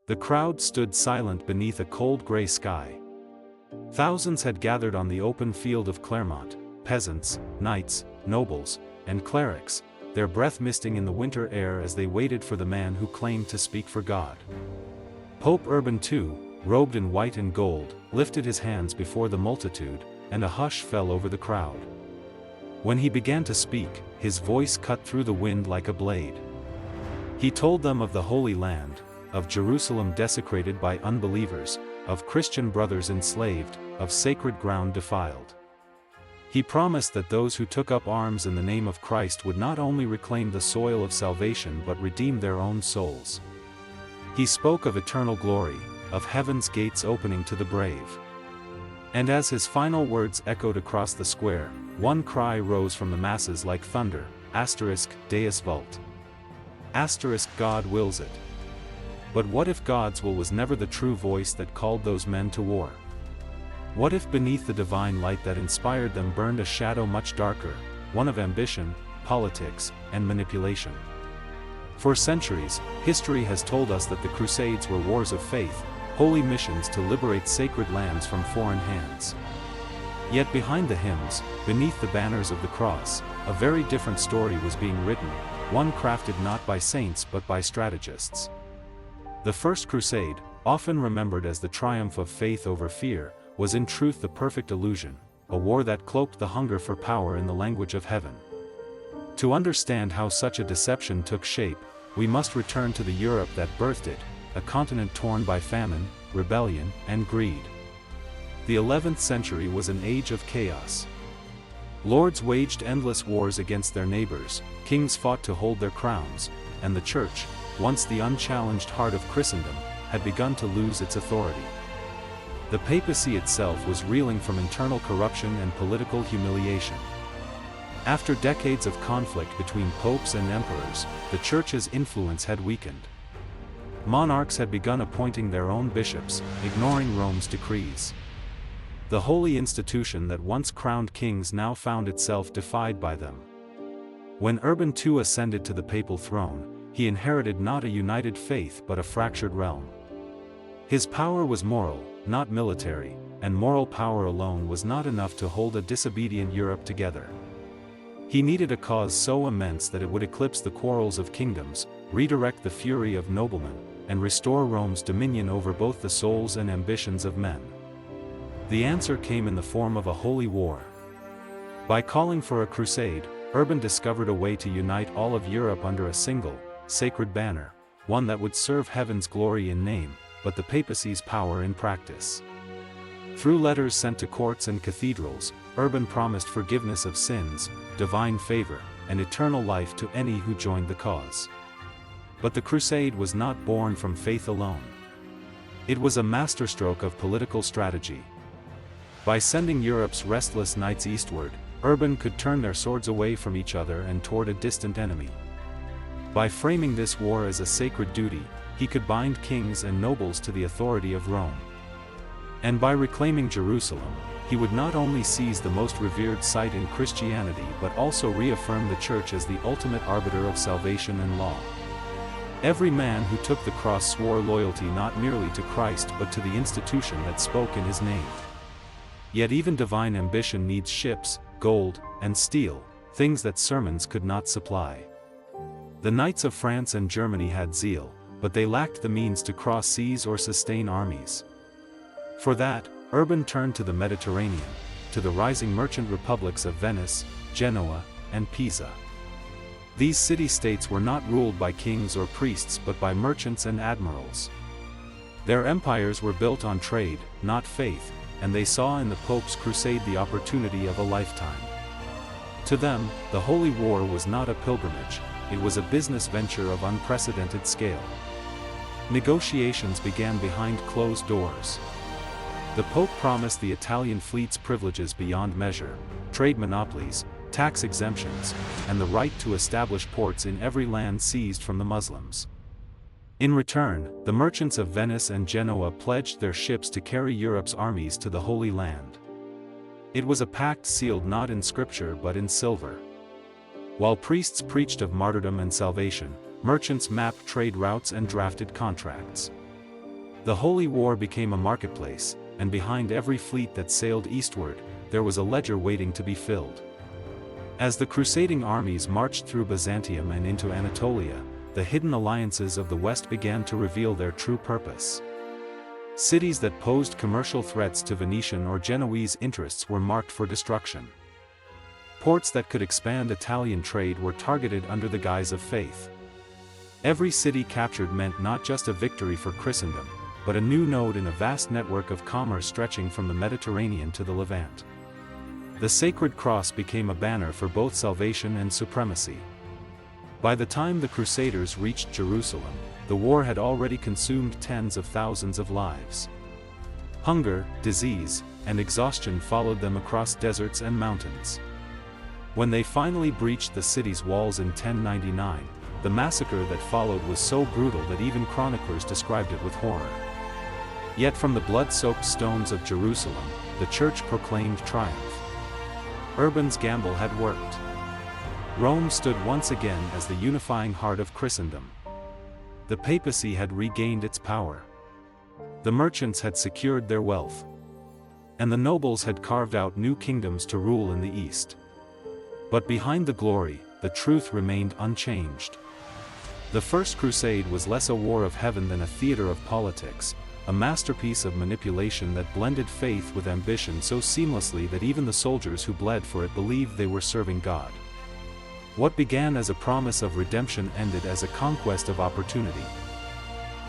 The crowd stood silent beneath a cold gray sky. Thousands had gathered on the open field of Clermont, peasants, knights, nobles, and clerics, their breath misting in the winter air as they waited for the man who claimed to speak for God. Pope Urban II, robed in white and gold, lifted his hands before the multitude, and a hush fell over the crowd. When he began to speak, his voice cut through the wind like a blade. He told them of the Holy Land, of Jerusalem desecrated by unbelievers, of Christian brothers enslaved, of sacred ground defiled. He promised that those who took up arms in the name of Christ would not only reclaim the soil of salvation but redeem their own souls. He spoke of eternal glory, of heaven's gates opening to the brave. And as his final words echoed across the square, one cry rose from the masses like thunder, Deus vult. God wills it. But what if God's will was never the true voice that called those men to war? What if beneath the divine light that inspired them burned a shadow much darker, one of ambition, politics, and manipulation? For centuries, history has told us that the Crusades were wars of faith, holy missions to liberate sacred lands from foreign hands. Yet behind the hymns, beneath the banners of the cross, a very different story was being written, one crafted not by saints but by strategists. The First Crusade, often remembered as the triumph of faith over fear, was in truth the perfect illusion, a war that cloaked the hunger for power in the language of heaven. To understand how such a deception took shape, we must return to the Europe that birthed it, a continent torn by famine, rebellion, and greed. The 11th century was an age of chaos. Lords waged endless wars against their neighbors, kings fought to hold their crowns, and the Church, once the unchallenged heart of Christendom, had begun to lose its authority. The papacy itself was reeling from internal corruption and political humiliation. After decades of conflict between popes and emperors, the Church's influence had weakened. Monarchs had begun appointing their own bishops, ignoring Rome's decrees. The holy institution that once crowned kings now found itself defied by them. When Urban II ascended to the papal throne, he inherited not a united faith but a fractured realm. His power was moral, not military, and moral power alone was not enough to hold a disobedient Europe together. He needed a cause so immense that it would eclipse the quarrels of kingdoms, redirect the fury of noblemen, and restore Rome's dominion over both the souls and ambitions of men. The answer came in the form of a holy war. By calling for a crusade, Urban discovered a way to unite all of Europe under a single, sacred banner, one that would serve heaven's glory in name, but the papacy's power in practice. Through letters sent to courts and cathedrals, Urban promised forgiveness of sins, divine favor, and eternal life to any who joined the cause. But the crusade was not born from faith alone. It was a masterstroke of political strategy. By sending Europe's restless knights eastward, Urban could turn their swords away from each other and toward a distant enemy. By framing this war as a sacred duty, he could bind kings and nobles to the authority of Rome. And by reclaiming Jerusalem, he would not only seize the most revered site in Christianity but also reaffirm the Church as the ultimate arbiter of salvation and law. Every man who took the cross swore loyalty not merely to Christ but to the institution that spoke in his name. Yet even divine ambition needs ships, gold, and steel, things that sermons could not supply. The knights of France and Germany had zeal, but they lacked the means to cross seas or sustain armies. For that, Urban turned to the Mediterranean, to the rising merchant republics of Venice, Genoa, and Pisa. These city-states were not ruled by kings or priests but by merchants and admirals. Their empires were built on trade, not faith, and they saw in the Pope's crusade the opportunity of a lifetime. To them, the Holy War was not a pilgrimage, it was a business venture of unprecedented scale. Negotiations began behind closed doors. The Pope promised the Italian fleets privileges beyond measure, trade monopolies, tax exemptions, and the right to establish ports in every land seized from the Muslims. In return, the merchants of Venice and Genoa pledged their ships to carry Europe's armies to the Holy Land. It was a pact sealed not in scripture but in silver. While priests preached of martyrdom and salvation, merchants mapped trade routes and drafted contracts. The Holy War became a marketplace, and behind every fleet that sailed eastward, there was a ledger waiting to be filled. As the crusading armies marched through Byzantium and into Anatolia, the hidden alliances of the West began to reveal their true purpose. Cities that posed commercial threats to Venetian or Genoese interests were marked for destruction. Ports that could expand Italian trade were targeted under the guise of faith. Every city captured meant not just a victory for Christendom, but a new node in a vast network of commerce stretching from the Mediterranean to the Levant. The Sacred Cross became a banner for both salvation and supremacy. By the time the Crusaders reached Jerusalem, the war had already consumed tens of thousands of lives. Hunger, disease, and exhaustion followed them across deserts and mountains. When they finally breached the city's walls in 1099, the massacre that followed was so brutal that even chroniclers described it with horror. Yet from the blood-soaked stones of Jerusalem, the church proclaimed triumph. Urban's gamble had worked. Rome stood once again as the unifying heart of Christendom. The papacy had regained its power. The merchants had secured their wealth. And the nobles had carved out new kingdoms to rule in the East. But behind the glory, the truth remained unchanged. The First Crusade was less a war of heaven than a theater of politics, a masterpiece of manipulation that blended faith with ambition so seamlessly that even the soldiers who bled for it believed they were serving God. What began as a promise of redemption ended as a conquest of opportunity.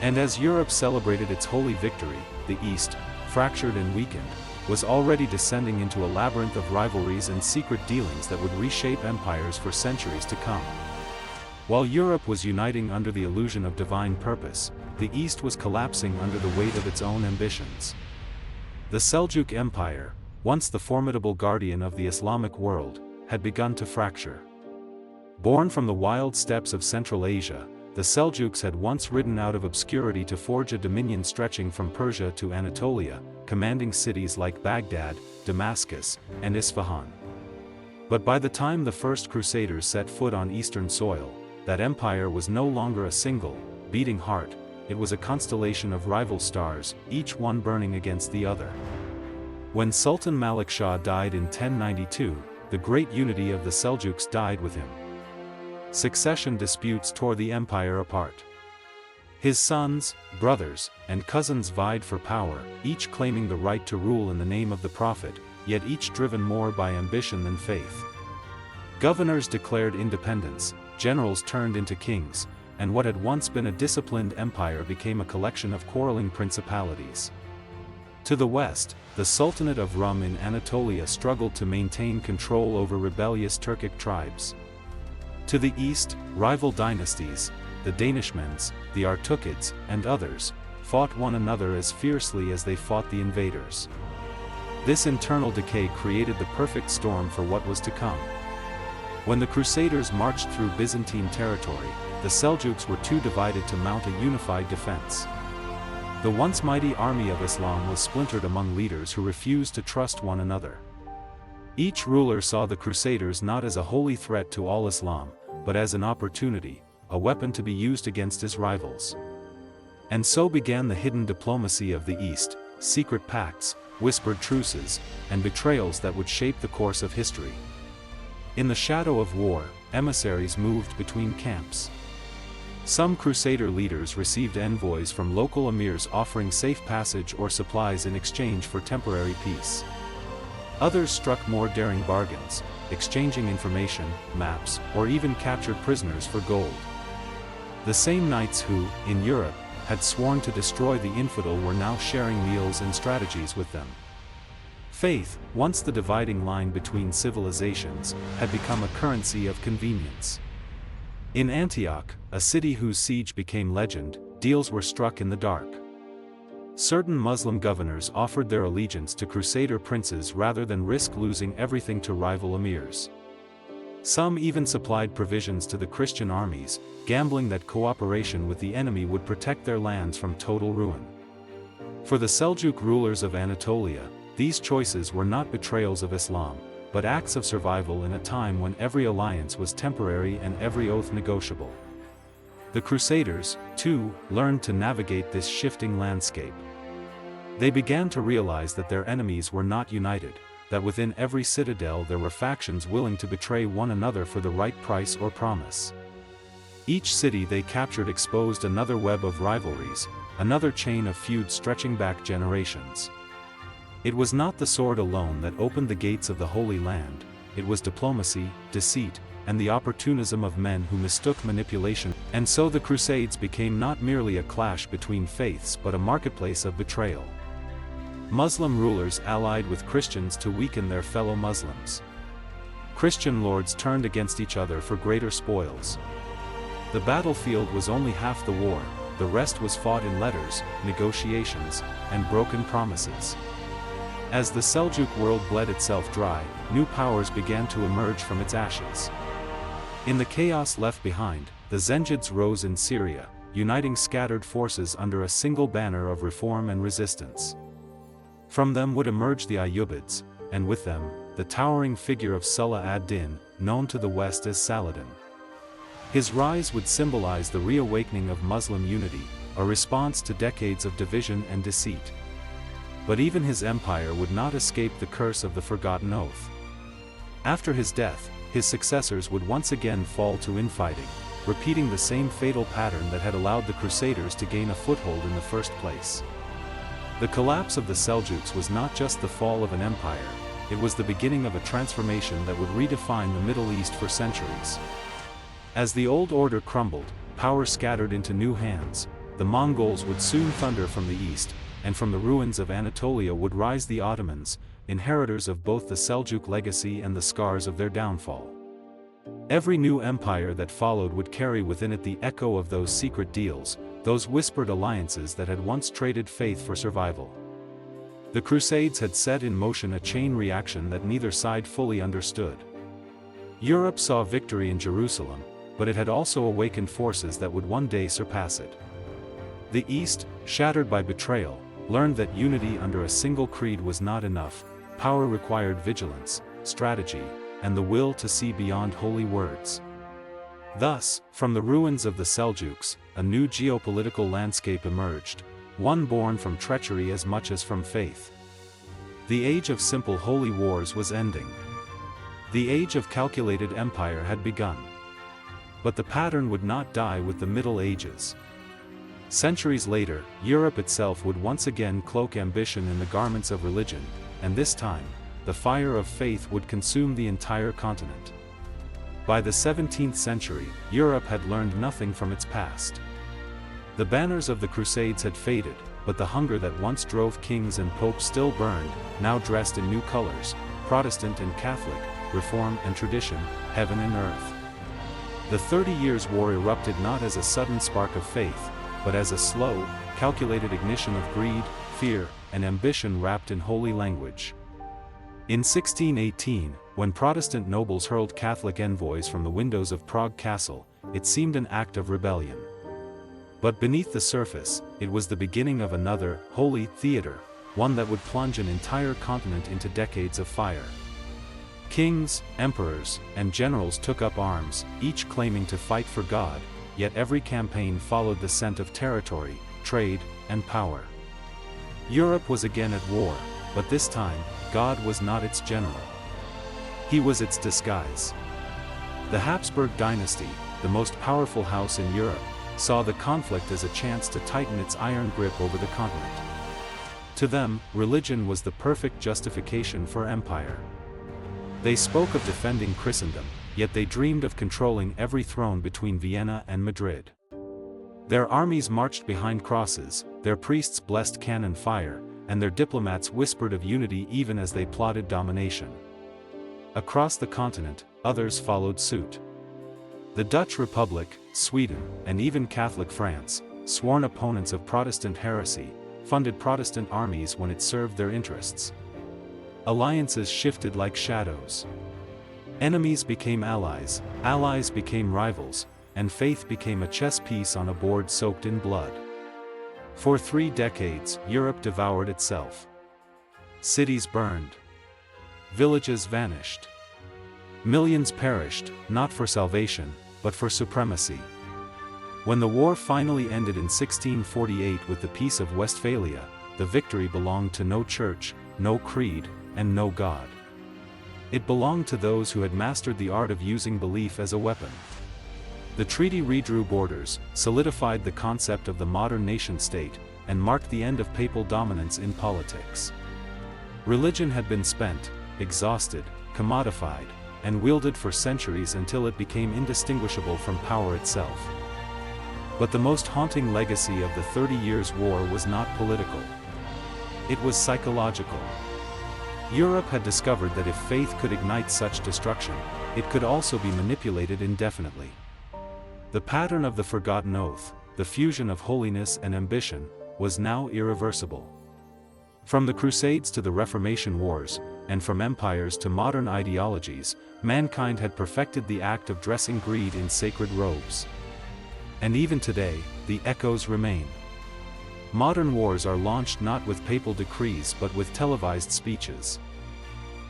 And as Europe celebrated its holy victory, the East, fractured and weakened, was already descending into a labyrinth of rivalries and secret dealings that would reshape empires for centuries to come. While Europe was uniting under the illusion of divine purpose, the East was collapsing under the weight of its own ambitions. The Seljuk Empire, once the formidable guardian of the Islamic world, had begun to fracture. Born from the wild steppes of Central Asia, the Seljuks had once ridden out of obscurity to forge a dominion stretching from Persia to Anatolia, commanding cities like Baghdad, Damascus, and Isfahan. But by the time the First Crusaders set foot on Eastern soil, that empire was no longer a single, beating heart, it was a constellation of rival stars, each one burning against the other. When Sultan Malik Shah died in 1092, the great unity of the Seljuks died with him. Succession disputes tore the empire apart. His sons, brothers, and cousins vied for power, each claiming the right to rule in the name of the Prophet, yet each driven more by ambition than faith. Governors declared independence, generals turned into kings, and what had once been a disciplined empire became a collection of quarreling principalities. To the west, the Sultanate of Rum in Anatolia struggled to maintain control over rebellious Turkic tribes. To the east, rival dynasties, the Danishmends, the Artukids, and others, fought one another as fiercely as they fought the invaders. This internal decay created the perfect storm for what was to come. When the Crusaders marched through Byzantine territory, the Seljuks were too divided to mount a unified defense. The once mighty army of Islam was splintered among leaders who refused to trust one another. Each ruler saw the Crusaders not as a holy threat to all Islam, but as an opportunity, a weapon to be used against his rivals. And so began the hidden diplomacy of the East, secret pacts, whispered truces, and betrayals that would shape the course of history. In the shadow of war, emissaries moved between camps. Some Crusader leaders received envoys from local emirs offering safe passage or supplies in exchange for temporary peace. Others struck more daring bargains, exchanging information, maps, or even captured prisoners for gold. The same knights who, in Europe, had sworn to destroy the infidel were now sharing meals and strategies with them. Faith, once the dividing line between civilizations, had become a currency of convenience. In Antioch, a city whose siege became legend, deals were struck in the dark. Certain Muslim governors offered their allegiance to Crusader princes rather than risk losing everything to rival emirs. Some even supplied provisions to the Christian armies, gambling that cooperation with the enemy would protect their lands from total ruin. For the Seljuk rulers of Anatolia, these choices were not betrayals of Islam, but acts of survival in a time when every alliance was temporary and every oath negotiable. The Crusaders, too, learned to navigate this shifting landscape. They began to realize that their enemies were not united, that within every citadel there were factions willing to betray one another for the right price or promise. Each city they captured exposed another web of rivalries, another chain of feuds stretching back generations. It was not the sword alone that opened the gates of the Holy Land, it was diplomacy, deceit, and the opportunism of men who mistook manipulation. And so the Crusades became not merely a clash between faiths but a marketplace of betrayal. Muslim rulers allied with Christians to weaken their fellow Muslims. Christian lords turned against each other for greater spoils. The battlefield was only half the war, the rest was fought in letters, negotiations, and broken promises. As the Seljuk world bled itself dry, new powers began to emerge from its ashes. In the chaos left behind, the Zengids rose in Syria, uniting scattered forces under a single banner of reform and resistance. From them would emerge the Ayyubids, and with them, the towering figure of Salah ad-Din, known to the West as Saladin. His rise would symbolize the reawakening of Muslim unity, a response to decades of division and deceit. But even his empire would not escape the curse of the forgotten oath. After his death, his successors would once again fall to infighting, repeating the same fatal pattern that had allowed the Crusaders to gain a foothold in the first place. The collapse of the Seljuks was not just the fall of an empire, it was the beginning of a transformation that would redefine the Middle East for centuries. As the old order crumbled, power scattered into new hands, the Mongols would soon thunder from the east, and from the ruins of Anatolia would rise the Ottomans, inheritors of both the Seljuk legacy and the scars of their downfall. Every new empire that followed would carry within it the echo of those secret deals, those whispered alliances that had once traded faith for survival. The Crusades had set in motion a chain reaction that neither side fully understood. Europe saw victory in Jerusalem, but it had also awakened forces that would one day surpass it. The East, shattered by betrayal, learned that unity under a single creed was not enough. Power required vigilance, strategy, and the will to see beyond holy words. Thus, from the ruins of the Seljuks, a new geopolitical landscape emerged, one born from treachery as much as from faith. The age of simple holy wars was ending. The age of calculated empire had begun. But the pattern would not die with the Middle Ages. Centuries later, Europe itself would once again cloak ambition in the garments of religion, and this time, the fire of faith would consume the entire continent. By the 17th century, Europe had learned nothing from its past. The banners of the Crusades had faded, but the hunger that once drove kings and popes still burned, now dressed in new colors, Protestant and Catholic, Reform and tradition, heaven and earth. The 30 Years' War erupted not as a sudden spark of faith, but as a slow, calculated ignition of greed, fear, and ambition wrapped in holy language. In 1618, when Protestant nobles hurled Catholic envoys from the windows of Prague Castle, it seemed an act of rebellion. But beneath the surface, it was the beginning of another, holy theater, one that would plunge an entire continent into decades of fire. Kings, emperors, and generals took up arms, each claiming to fight for God, yet every campaign followed the scent of territory, trade, and power. Europe was again at war, but this time, God was not its general. He was its disguise. The Habsburg dynasty, the most powerful house in Europe, saw the conflict as a chance to tighten its iron grip over the continent. To them, religion was the perfect justification for empire. They spoke of defending Christendom, yet they dreamed of controlling every throne between Vienna and Madrid. Their armies marched behind crosses, their priests blessed cannon fire, and their diplomats whispered of unity even as they plotted domination. Across the continent, others followed suit. The Dutch Republic, Sweden, and even Catholic France, sworn opponents of Protestant heresy, funded Protestant armies when it served their interests. Alliances shifted like shadows. Enemies became allies, allies became rivals, and faith became a chess piece on a board soaked in blood. For 3 decades, Europe devoured itself. Cities burned. Villages vanished. Millions perished, not for salvation, but for supremacy. When the war finally ended in 1648 with the Peace of Westphalia, the victory belonged to no church, no creed, and no God. It belonged to those who had mastered the art of using belief as a weapon. The treaty redrew borders, solidified the concept of the modern nation-state, and marked the end of papal dominance in politics. Religion had been spent, exhausted, commodified, and wielded for centuries until it became indistinguishable from power itself. But the most haunting legacy of the 30 Years' War was not political. It was psychological. Europe had discovered that if faith could ignite such destruction, it could also be manipulated indefinitely. The pattern of the forgotten oath, the fusion of holiness and ambition, was now irreversible. From the Crusades to the Reformation Wars, and from empires to modern ideologies, mankind had perfected the act of dressing greed in sacred robes. And even today, the echoes remain. Modern wars are launched not with papal decrees but with televised speeches.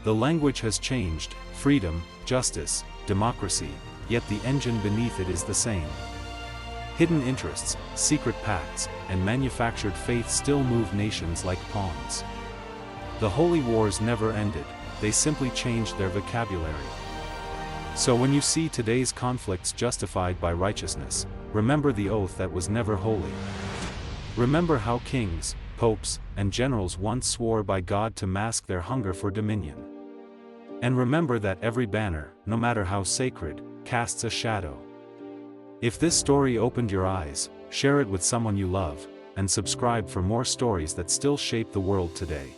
The language has changed: freedom, justice, democracy, yet the engine beneath it is the same. Hidden interests, secret pacts, and manufactured faith still move nations like pawns. The holy wars never ended, they simply changed their vocabulary. So when you see today's conflicts justified by righteousness, remember the oath that was never holy. Remember how kings, popes, and generals once swore by God to mask their hunger for dominion. And remember that every banner, no matter how sacred, casts a shadow. If this story opened your eyes, share it with someone you love, and subscribe for more stories that still shape the world today.